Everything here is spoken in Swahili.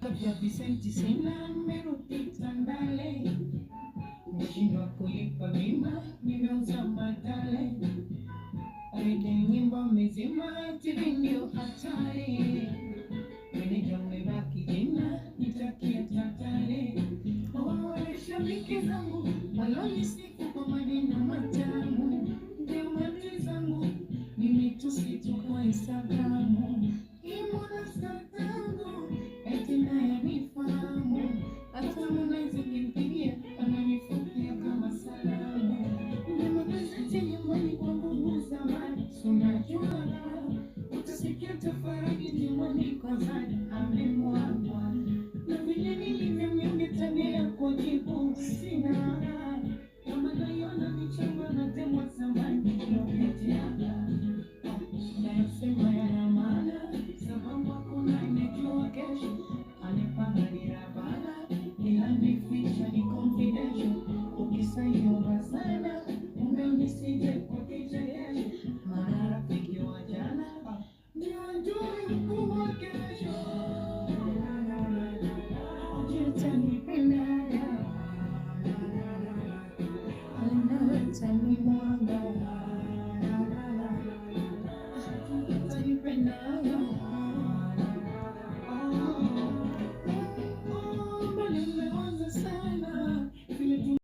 Kabla Vicenti sina nimerudi Tandale, nimeshindwa kulipa bima, nimeuza madale, rede nyimbo mezima, TV ndio hatari, meneja umebaki jina, nitakia tatare. Wale shabiki zangu walonisifu kwa maneno matamu, ndio mali zangu mimi tusitu kwa Instagramu. Imona satangu eti naye nifahamu, hata mwanaweza kimpigia ananifukia kama salamu. Nimemaliza nyumbani kwangu muzamani, unajua utasikia tafaraji nyumbani kwa zani amemwagwa. Na vile nilivyomngetania kwa jibu sina, kama naiona michongo na temwa zamani kiopetiana. Nayosema yana maana, sababu hakuna anayejua kesho, anepanga ni rabana, ila nificha ni confidential. Ukisaiomba sana, umeunisije kwa